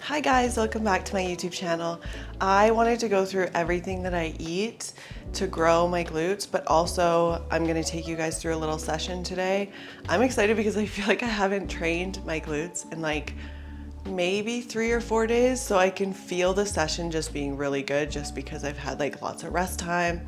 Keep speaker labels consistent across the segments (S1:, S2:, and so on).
S1: Hi guys, welcome back to my YouTube channel. I wanted to go through everything that I eat to grow my glutes, but also I'm gonna take you guys through a little session today. I'm excited because I feel like I haven't trained my glutes in like maybe 3 or 4 days, so I can feel the session just being really good just because I've had like lots of rest time.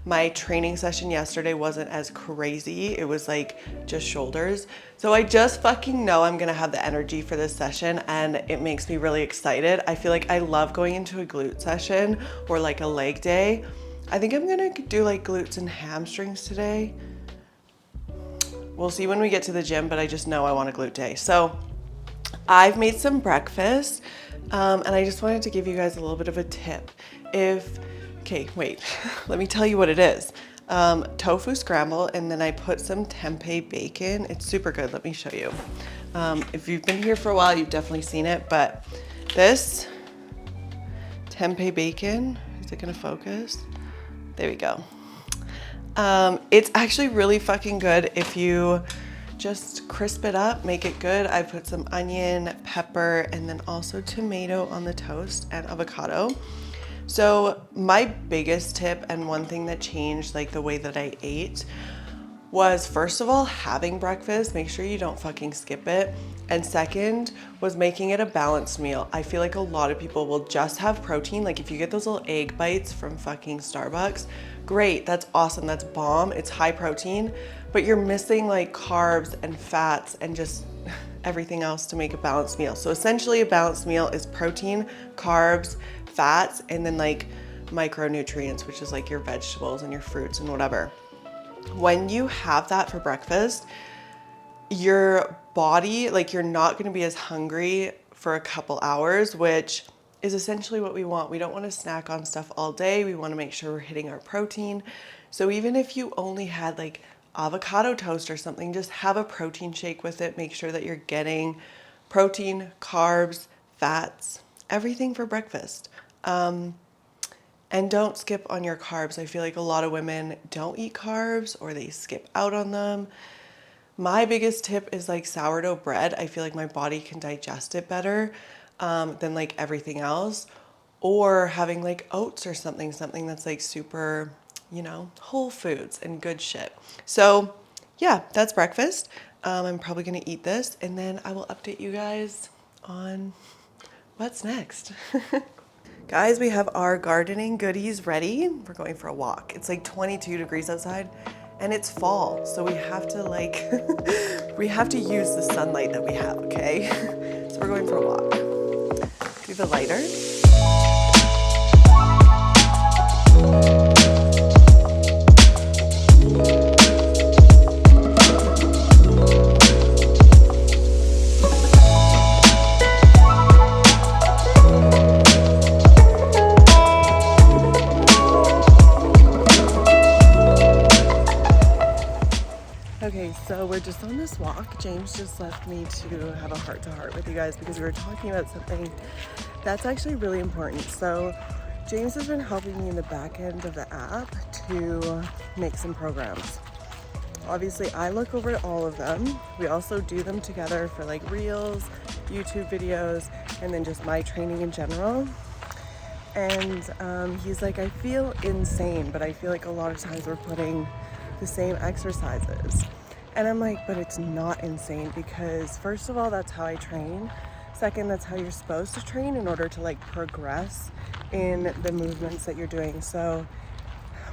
S1: My training session yesterday wasn't as crazy. It was like just shoulders. So I just fucking know I'm gonna have the energy for this session and it makes me really excited. I feel like I love going into a glute session or like a leg day. I think I'm gonna do like glutes and hamstrings today. We'll see when we get to the gym, but I just know I want a glute day. So I've made some breakfast and I just wanted to give you guys a little bit of a tip. Okay, wait, let me tell you what it is. Tofu scramble, and then I put some tempeh bacon. It's super good, let me show you. If you've been here for a while, you've definitely seen it, but this tempeh bacon, is it gonna focus? There we go. It's actually really fucking good if you just crisp it up, make it good. I put some onion, pepper, and then also tomato on the toast and avocado. So my biggest tip and one thing that changed like the way that I ate was, first of all, having breakfast. Make sure you don't fucking skip it. And second was making it a balanced meal. I feel like a lot of people will just have protein. Like if you get those little egg bites from fucking Starbucks, great, that's awesome, that's bomb, it's high protein, but you're missing like carbs and fats and just everything else to make a balanced meal. So essentially a balanced meal is protein, carbs, fats, and then like micronutrients, which is like your vegetables and your fruits and whatever. When you have that for breakfast, your body, like you're not gonna be as hungry for a couple hours, which is essentially what we want. We don't want to snack on stuff all day. We want to make sure we're hitting our protein. So even if you only had like avocado toast or something, just have a protein shake with it. Make sure that you're getting protein, carbs, fats, everything for breakfast. And don't skip on your carbs. I feel like a lot of women don't eat carbs or they skip out on them. My biggest tip is like sourdough bread. I feel like my body can digest it better than like everything else. Or having like oats or something that's like super, whole foods and good shit. So yeah, that's breakfast. I'm probably gonna eat this and then I will update you guys on what's next. Guys, we have our gardening goodies ready. We're going for a walk. It's like 22 degrees outside and it's fall. So we have to like, we have to use the sunlight that we have, okay? So we're going for a walk. Do the lighter. Okay, so we're just on this walk. James just left me to have a heart-to-heart with you guys because we were talking about something that's actually really important. So James has been helping me in the back end of the app to make some programs. Obviously, I look over all of them. We also do them together for like reels, YouTube videos, and then just my training in general. And he's like, I feel insane, but I feel like a lot of times we're putting the same exercises. And I'm like, but it's not insane because first of all, that's how I train. Second, that's how you're supposed to train in order to like progress in the movements that you're doing. So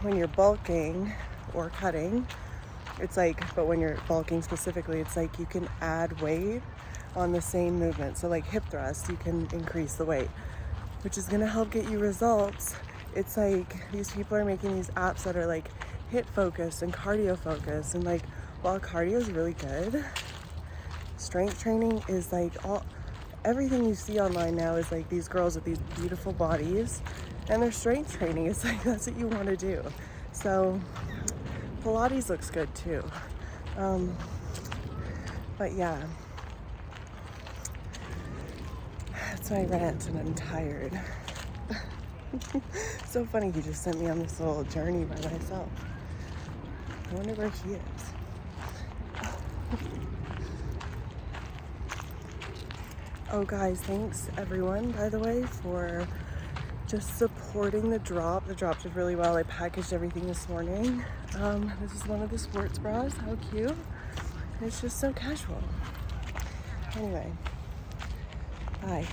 S1: when you're bulking or cutting, it's like, but when you're bulking specifically, it's like you can add weight on the same movement. So like hip thrust, you can increase the weight, which is gonna help get you results. It's like these people are making these apps that are like HIIT focused and cardio focused, and like while cardio is really good, strength training is like everything you see online now is like these girls with these beautiful bodies and their strength training is like that's what you want to do. So Pilates looks good too, but yeah, that's my rant and I'm tired. So funny, he just sent me on this little journey by myself. I wonder where he is. Oh guys, thanks everyone, by the way, for just supporting the drop. The drop did really well. I packaged everything this morning. This is one of the sports bras. How cute. And it's just so casual. Anyway, bye.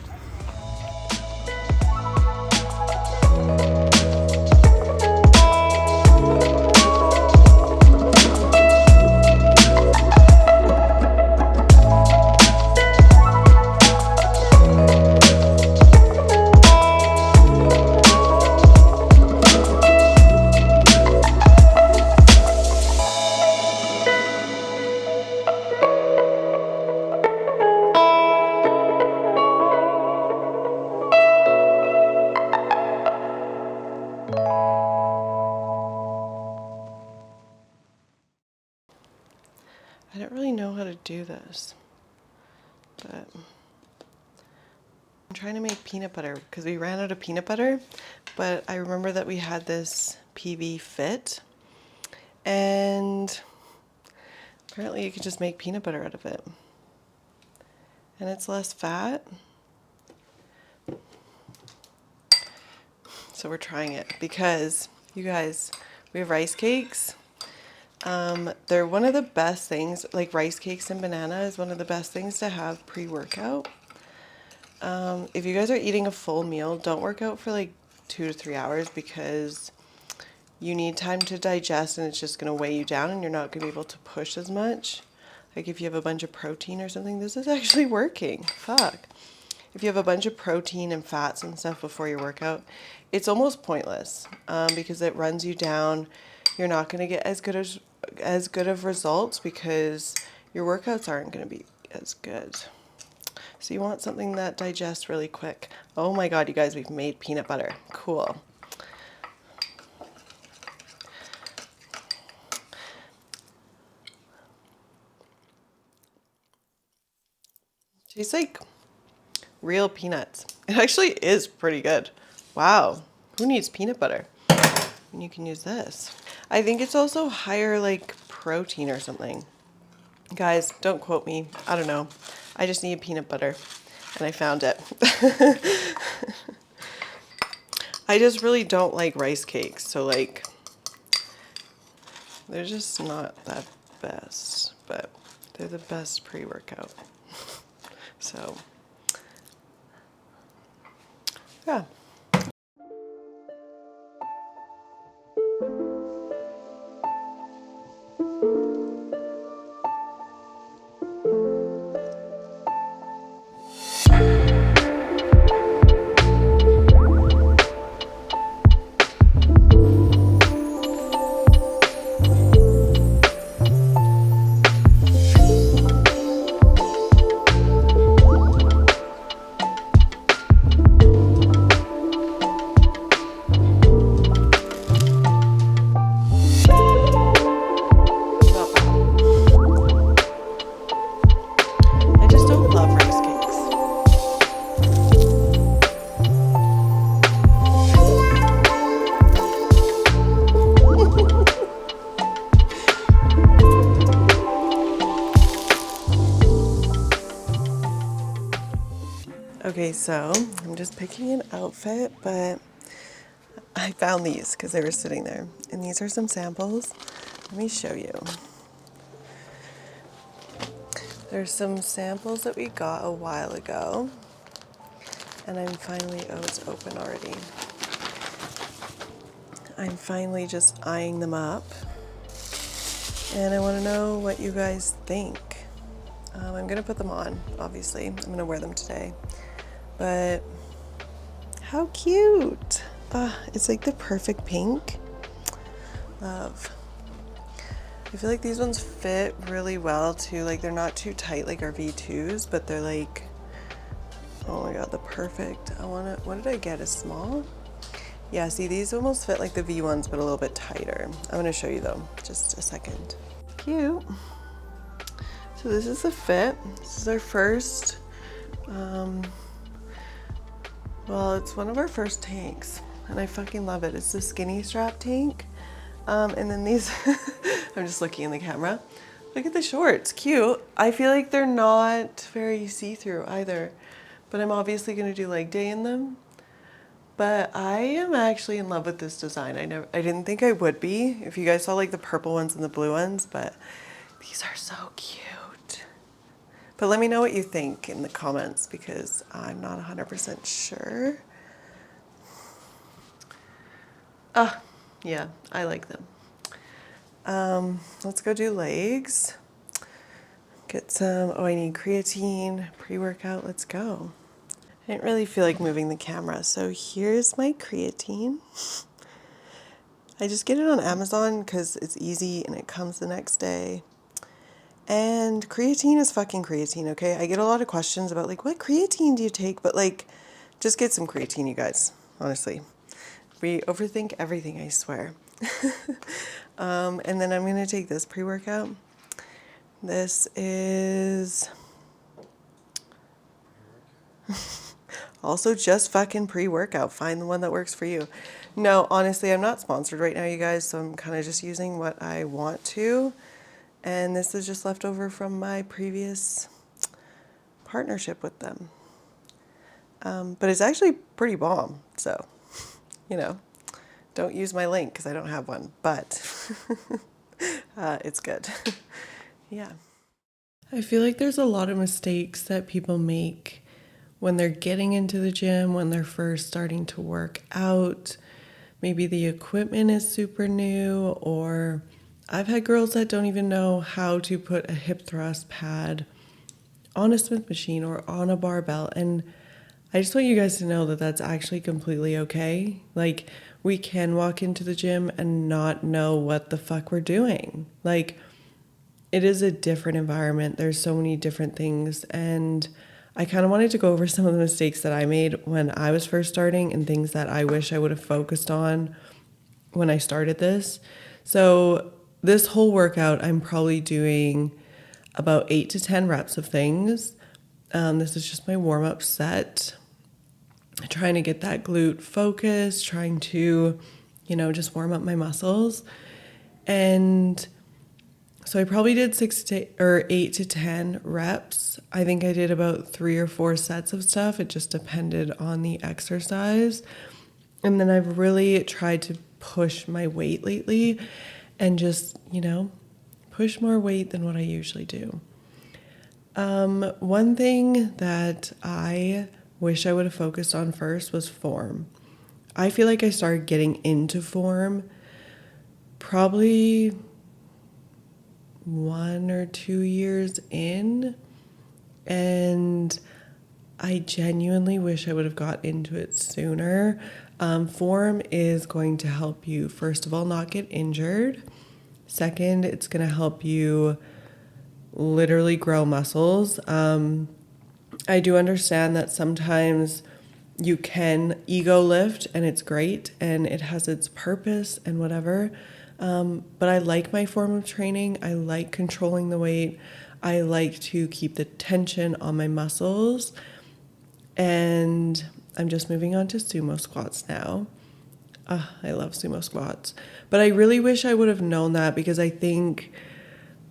S1: I don't really know how to do this, but I'm trying to make peanut butter because we ran out of peanut butter, but I remember that we had this PB Fit, and apparently you could just make peanut butter out of it, and it's less fat. So we're trying it because, you guys, we have rice cakes. They're one of the best things, like rice cakes and banana is one of the best things to have pre-workout. If you guys are eating a full meal, don't work out for like 2 to 3 hours because you need time to digest and it's just going to weigh you down and you're not going to be able to push as much. Like if you have a bunch of protein or something, this is actually working. Fuck. If you have a bunch of protein and fats and stuff before your workout, it's almost pointless because it runs you down. You're not going to get as good of results because your workouts aren't going to be as good. So you want something that digests really quick. Oh my God, you guys, we've made peanut butter. Cool. Tastes like real peanuts. It actually is pretty good. Wow. Who needs peanut butter? And you can use this. I think it's also higher like protein or something. Guys, don't quote me. I don't know. I just need peanut butter and I found it. I just really don't like rice cakes. So like, they're just not that best, but they're the best pre-workout. So, yeah. I just don't love rice cakes. Okay, so I'm just picking an outfit, but I found these because they were sitting there. And these are some samples. Let me show you. There's some samples that we got a while ago. And I'm finally, oh, it's open already. I'm finally just eyeing them up. And I want to know what you guys think. I'm going to put them on, obviously. I'm going to wear them today. But how cute. It's like the perfect pink. Love. I feel like these ones fit really well too. Like they're not too tight like our V2s, but they're like, oh my God, the perfect. What did I get, a small? Yeah, see, these almost fit like the V1s, but a little bit tighter. I'm gonna show you though, just a second. Cute. So this is the fit. This is our first, well, it's one of our first tanks and I fucking love it. It's the skinny strap tank. And then these, I'm just looking in the camera. Look at the shorts, cute. I feel like they're not very see-through either. but I'm obviously going to do leg day in them. But I am actually in love with this design. I didn't think I would be if you guys saw like the purple ones and the blue ones, but these are so cute. But let me know what you think in the comments because I'm not 100% sure. Yeah, I like them. Let's go do legs. Get some, oh, I need creatine, pre-workout, let's go. I didn't really feel like moving the camera, so here's my creatine. I just get it on Amazon because it's easy and it comes the next day. And creatine is fucking creatine, okay? I get a lot of questions about like, what creatine do you take? But like, just get some creatine, you guys, honestly. We overthink everything, I swear. And then I'm gonna take this pre-workout. This is also just fucking pre-workout. Find the one that works for you. No, honestly, I'm not sponsored right now, you guys, so I'm kind of just using what I want to. And this is just left over from my previous partnership with them. But it's actually pretty bomb, so, you know, don't use my link because I don't have one, but it's good. Yeah. I feel like there's a lot of mistakes that people make when they're getting into the gym, when they're first starting to work out. Maybe the equipment is super new, or I've had girls that don't even know how to put a hip thrust pad on a Smith machine or on a barbell. And I just want you guys to know that that's actually completely okay. Like, we can walk into the gym and not know what the fuck we're doing. Like, it is a different environment. There's so many different things. And I kind of wanted to go over some of the mistakes that I made when I was first starting and things that I wish I would have focused on when I started this. So this whole workout, I'm probably doing about 8 to 10 reps of things. This is just my warm-up set. Trying to get that glute focus, trying to, you know, just warm up my muscles. And so I probably did 8 to 10 reps. I think I did about 3 or 4 sets of stuff. It just depended on the exercise. And then I've really tried to push my weight lately and just, you know, push more weight than what I usually do. One thing that I wish I would have focused on first was form. I feel like I started getting into form probably 1 or 2 years in, and I genuinely wish I would have got into it sooner. Form is going to help you, first of all, not get injured. Second, it's going to help you literally grow muscles. I do understand that sometimes you can ego lift and it's great and it has its purpose and whatever. But I like my form of training. I like controlling the weight. I like to keep the tension on my muscles. And I'm just moving on to sumo squats now. I love sumo squats. But I really wish I would have known that because I think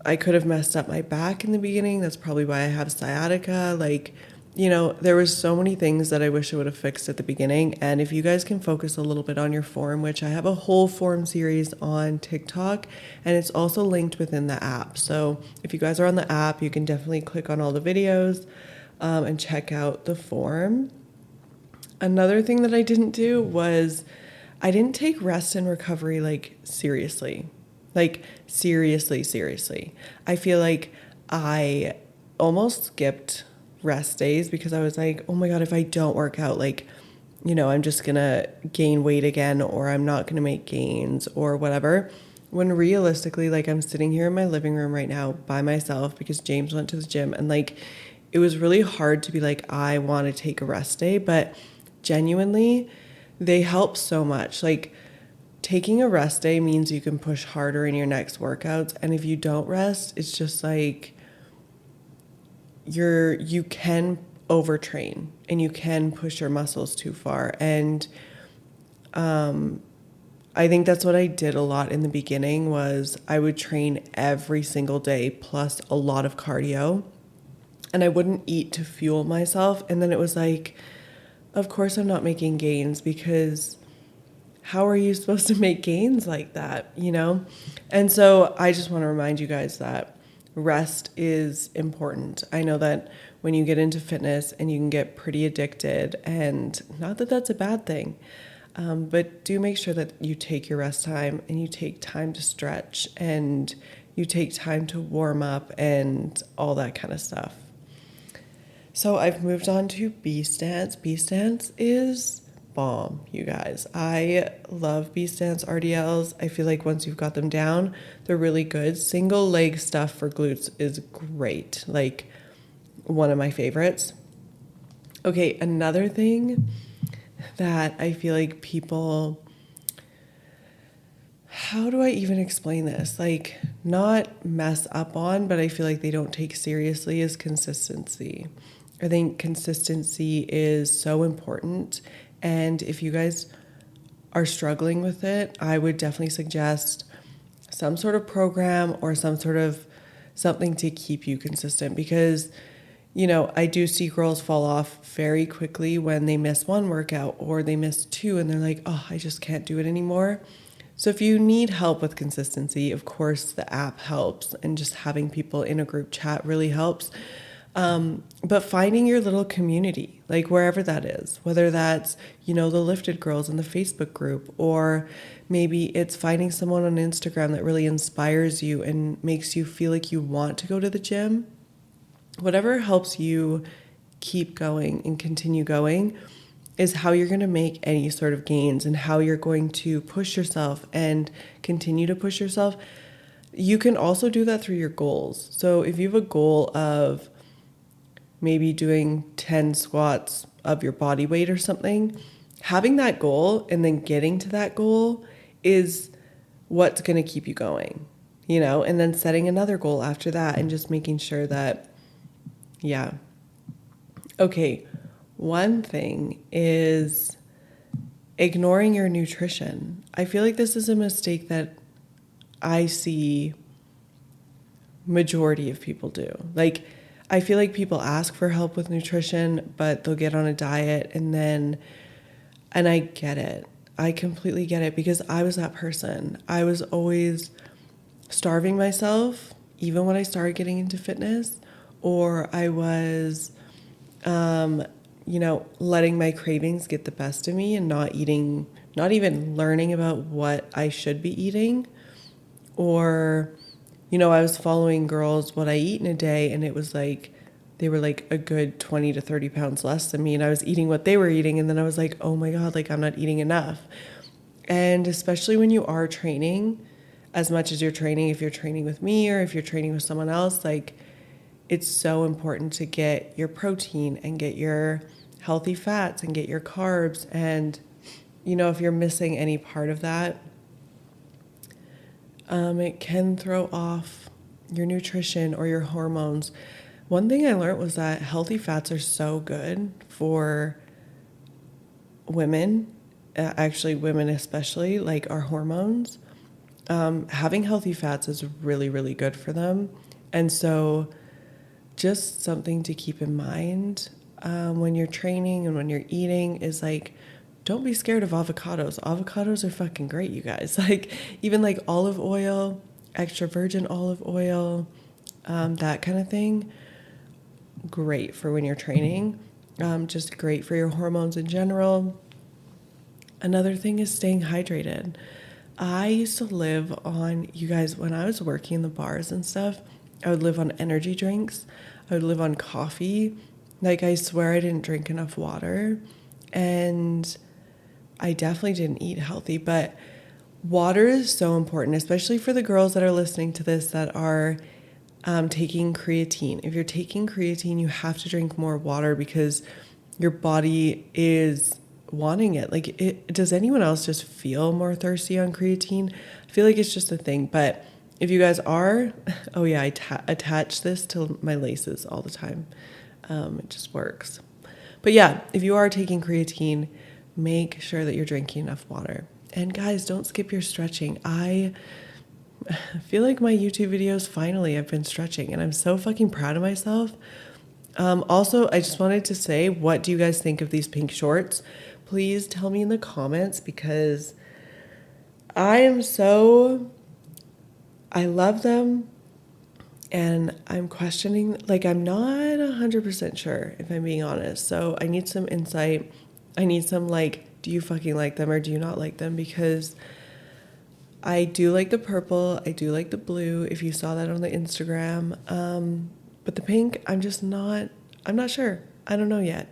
S1: I could have messed up my back in the beginning. That's probably why I have sciatica. Like, you know, there was so many things that I wish I would have fixed at the beginning. And if you guys can focus a little bit on your form, which I have a whole form series on TikTok, and it's also linked within the app. So if you guys are on the app, you can definitely click on all the videos and check out the form. Another thing that I didn't do was I didn't take rest and recovery like seriously. Like seriously. I feel like I almost skipped rest days because I was like, oh my God, if I don't work out, like, you know, I'm just gonna gain weight again, or I'm not gonna make gains or whatever. When realistically, like, I'm sitting here in my living room right now by myself because James went to the gym, and like, it was really hard to be like, I want to take a rest day, but genuinely, they help so much. Like, taking a rest day means you can push harder in your next workouts. And if you don't rest, it's just like you can overtrain and you can push your muscles too far. And I think that's what I did a lot in the beginning was I would train every single day plus a lot of cardio. and I wouldn't eat to fuel myself. And then it was like, of course I'm not making gains, because how are you supposed to make gains like that, you know? And so I just want to remind you guys that rest is important. I know that when you get into fitness and you can get pretty addicted, and not that that's a bad thing, but do make sure that you take your rest time and you take time to stretch and you take time to warm up and all that kind of stuff. So I've moved on to B stance. B stance is bomb, you guys. I love B stance RDLs. I feel like once you've got them down, they're really good. Single leg stuff for glutes is great. Like, one of my favorites. Okay, another thing that I feel like people, how do I even explain this? Like, not mess up on, but I feel like they don't take seriously, is consistency. I think consistency is so important. And if you guys are struggling with it, I would definitely suggest some sort of program or some sort of something to keep you consistent, because, you know, I do see girls fall off very quickly when they miss one workout or they miss two and they're like, oh, I just can't do it anymore. So if you need help with consistency, of course the app helps, and just having people in a group chat really helps. But finding your little community, like wherever that is, whether that's, you know, the lifted girls in the Facebook group, or maybe it's finding someone on Instagram that really inspires you and makes you feel like you want to go to the gym. Whatever helps you keep going and continue going is how you're going to make any sort of gains, and how you're going to push yourself and continue to push yourself. You can also do that through your goals. So if you have a goal of maybe doing 10 squats of your body weight or something, having that goal and then getting to that goal is what's going to keep you going, you know, and then setting another goal after that and just making sure that, yeah. Okay, one thing is ignoring your nutrition. I feel like this is a mistake that I see majority of people do. Like, I feel like people ask for help with nutrition, but they'll get on a diet and I get it. I completely get it, because I was that person. I was always starving myself, even when I started getting into fitness, or I was, you know, letting my cravings get the best of me and not eating, not even learning about what I should be eating. Or, you know, I was following girls, what I eat in a day, and it was like, they were like a good 20 to 30 pounds less than me, and I was eating what they were eating, and then I was like, oh my God, like I'm not eating enough. And especially when you are training, as much as you're training, if you're training with me or if you're training with someone else, like, it's so important to get your protein and get your healthy fats and get your carbs. And, you know, if you're missing any part of that, it can throw off your nutrition or your hormones. One thing I learned was that healthy fats are so good for women, actually women especially, like our hormones. Having healthy fats is really, really good for them. And so just something to keep in mind when you're training and when you're eating is like, don't be scared of avocados. Avocados are fucking great, you guys. Like, even like olive oil, extra virgin olive oil, that kind of thing. Great for when you're training. Just great for your hormones in general. Another thing is staying hydrated. I used to live on, you guys, when I was working in the bars and stuff, I would live on energy drinks. I would live on coffee. Like, I swear I didn't drink enough water. And I definitely didn't eat healthy. But water is so important, especially for the girls that are listening to this that are taking creatine. If you're taking creatine, you have to drink more water because your body is wanting it. Like, does anyone else just feel more thirsty on creatine? I feel like it's just a thing. But if you guys are, oh yeah, I attach this to my laces all the time. It just works. But yeah, if you are taking creatine, make sure that you're drinking enough water. And guys, don't skip your stretching. I feel like my YouTube videos, finally, I've been stretching, and I'm so fucking proud of myself. Also, I just wanted to say, what do you guys think of these pink shorts? Please tell me in the comments because I love them and I'm questioning, like I'm not 100% sure if I'm being honest. So I need some insight. I need some like, do you fucking like them or do you not like them? Because I do like the purple. I do like the blue, if you saw that on the Instagram. But the pink, I'm not sure. I don't know yet.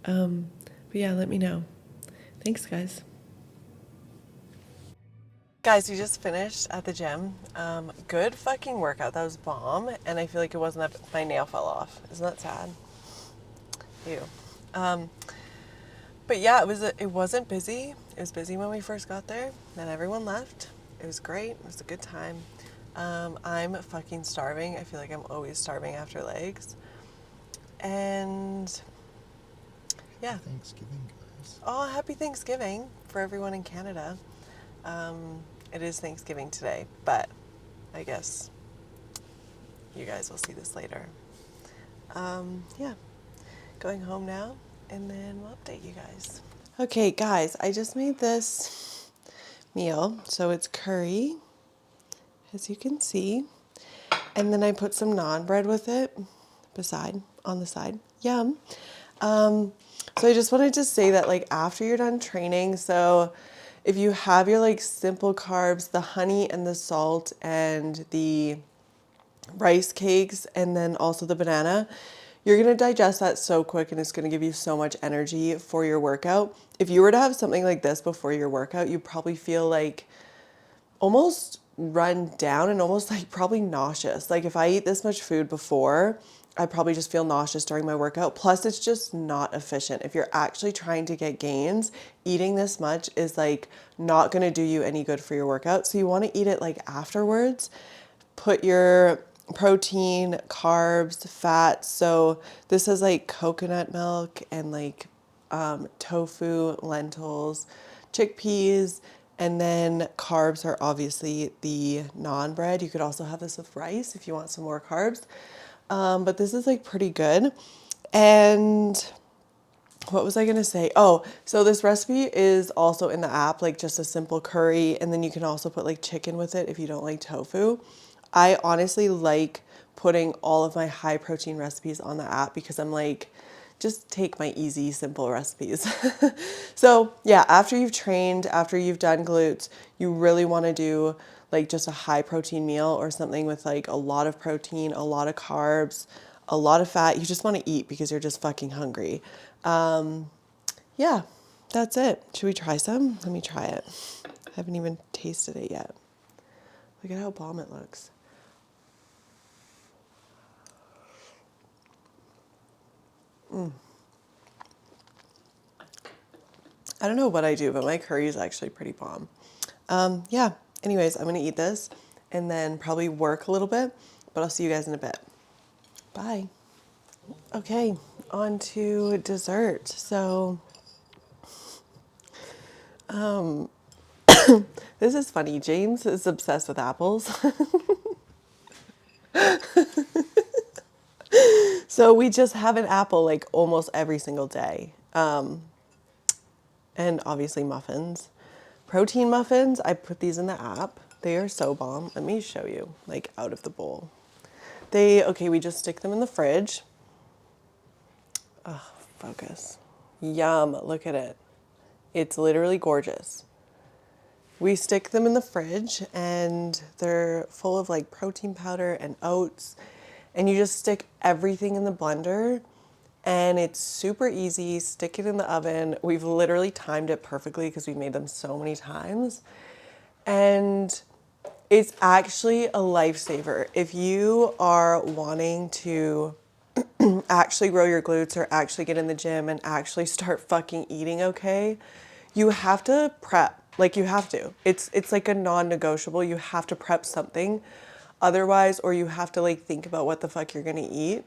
S1: But yeah, let me know. Thanks, guys. Guys, we just finished at the gym. Good fucking workout. That was bomb. And I feel like it wasn't that my nail fell off. Isn't that sad? Ew. But yeah, it wasn't busy. It was busy when we first got there. Then everyone left. It was great. It was a good time. I'm fucking starving. I feel like I'm always starving after legs. And yeah.
S2: Thanksgiving, guys.
S1: Oh, happy Thanksgiving for everyone in Canada. It is Thanksgiving today, but I guess you guys will see this later. Yeah, going home now, and then we'll update you guys. Okay, guys, I just made this meal. So it's curry, as you can see, and then I put some naan bread with it on the side. Yum. So I just wanted to say that like after you're done training, so if you have your like simple carbs, the honey and the salt and the rice cakes, and then also the banana, you're going to digest that so quick and it's going to give you so much energy for your workout. If you were to have something like this before your workout, you probably feel like almost run down and almost like probably nauseous. Like if I eat this much food before, I probably just feel nauseous during my workout. Plus, it's just not efficient. If you're actually trying to get gains, eating this much is like not going to do you any good for your workout. So you want to eat it like afterwards. Put your protein, carbs, fats. So this has like coconut milk and like tofu, lentils, chickpeas, and then carbs are obviously the naan bread. You could also have this with rice if you want some more carbs. But this is like pretty good. And what was I gonna say? Oh, so this recipe is also in the app, like just a simple curry, and then you can also put like chicken with it if you don't like tofu. I honestly like putting all of my high protein recipes on the app because I'm like, just take my easy, simple recipes. So yeah, after you've trained, after you've done glutes, you really want to do like just a high protein meal or something with like a lot of protein, a lot of carbs, a lot of fat. You just want to eat because you're just fucking hungry. Yeah, that's it. Should we try some? Let me try it. I haven't even tasted it yet. Look at how bomb it looks. I don't know what I do, but my curry is actually pretty bomb. Yeah, anyways, I'm gonna eat this and then probably work a little bit, but I'll see you guys in a bit. Bye. Okay, on to dessert. So, this is funny. James is obsessed with apples. So we just have an apple like almost every single day. And obviously muffins. Protein muffins, I put these in the app. They are so bomb. Let me show you, like out of the bowl. Okay, we just stick them in the fridge. Oh, focus. Yum, look at it. It's literally gorgeous. We stick them in the fridge and they're full of like protein powder and oats. And you just stick everything in the blender and it's super easy. Stick it in the oven. We've literally timed it perfectly because we've made them so many times. And it's actually a lifesaver. If you are wanting to actually grow your glutes or actually get in the gym and actually start fucking eating okay, you have to prep. Like you have to. It's like a non-negotiable. You have to prep something. Otherwise, or you have to like think about what the fuck you're gonna eat.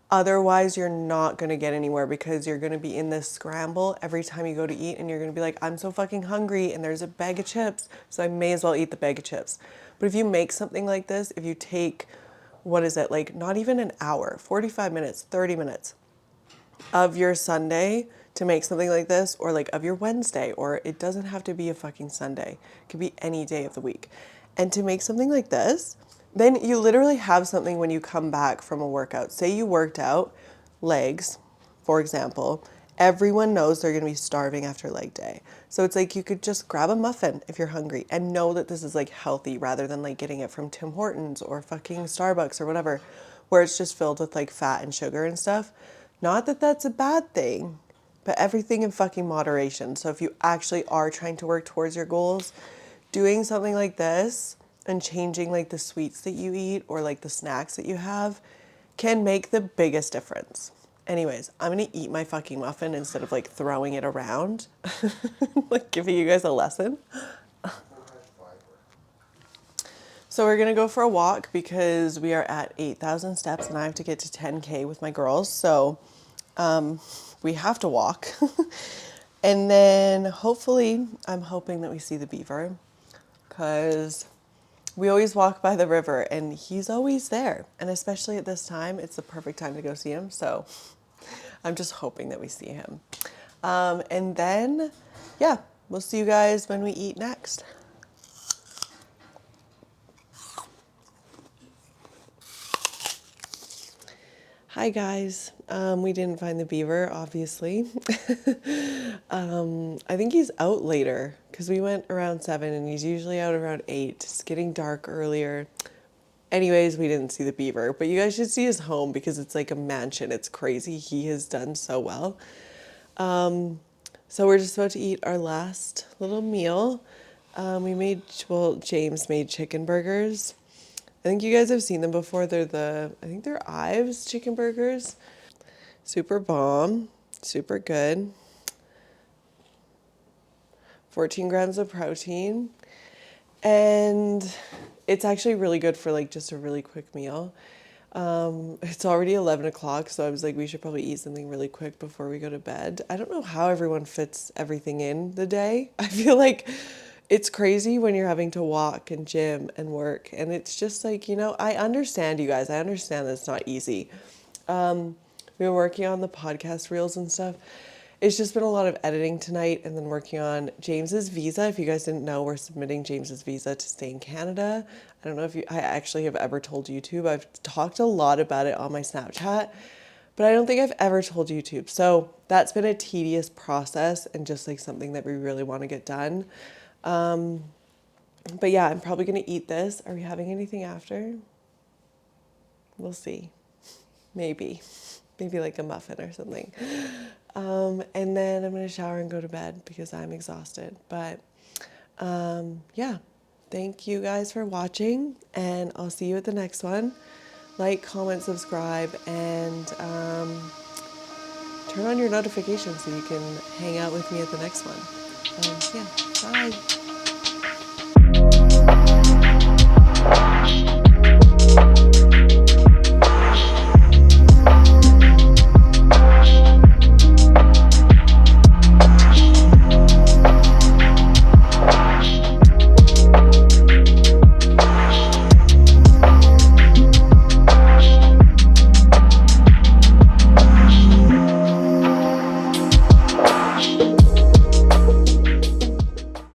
S1: Otherwise, you're not gonna get anywhere because you're gonna be in this scramble every time you go to eat and you're gonna be like, I'm so fucking hungry and there's a bag of chips, so I may as well eat the bag of chips. But if you make something like this, if you take what is it, like not even an hour, 45 minutes, 30 minutes of your Sunday to make something like this, or like of your Wednesday, or it doesn't have to be a fucking Sunday. It could be any day of the week. And to make something like this, then you literally have something when you come back from a workout. Say you worked out legs, for example. Everyone knows they're going to be starving after leg day. So it's like you could just grab a muffin if you're hungry and know that this is like healthy rather than like getting it from Tim Hortons or fucking Starbucks or whatever, where it's just filled with like fat and sugar and stuff. Not that that's a bad thing, but everything in fucking moderation. So if you actually are trying to work towards your goals, doing something like this and changing like the sweets that you eat or like the snacks that you have can make the biggest difference. Anyways, I'm gonna eat my fucking muffin instead of like throwing it around, like giving you guys a lesson. So we're gonna go for a walk because we are at 8,000 steps and I have to get to 10K with my girls. So we have to walk. And then hopefully, I'm hoping that we see the beaver because we always walk by the river and he's always there. And especially at this time, it's the perfect time to go see him. So I'm just hoping that we see him. And then, yeah, we'll see you guys when we eat next. Hi guys, we didn't find the beaver, obviously. I think he's out later because we went around 7 and he's usually out around 8. It's getting dark earlier. Anyways, we didn't see the beaver, but you guys should see his home because it's like a mansion. It's crazy. He has done so well. So we're just about to eat our last little meal. James made chicken burgers. I think you guys have seen them before. I think they're Ives chicken burgers. Super bomb, super good. 14 grams of protein. And it's actually really good for like just a really quick meal. It's already 11 o'clock, so I was like, we should probably eat something really quick before we go to bed. I don't know how everyone fits everything in the day. I feel like it's crazy when you're having to walk and gym and work. And it's just like, I understand you guys. I understand that it's not easy. We've been working on the podcast reels and stuff. It's just been a lot of editing tonight and then working on James's visa. If you guys didn't know, we're submitting James's visa to stay in Canada. I don't know if I actually have ever told YouTube. I've talked a lot about it on my Snapchat, but I don't think I've ever told YouTube. So that's been a tedious process and just like something that we really want to get done. But yeah, I'm probably going to eat this. Are we having anything after? We'll see. Maybe like a muffin or something. And then I'm going to shower and go to bed because I'm exhausted. But yeah, thank you guys for watching and I'll see you at the next one. Like, comment, subscribe, and turn on your notifications so you can hang out with me at the next one. Yeah, bye.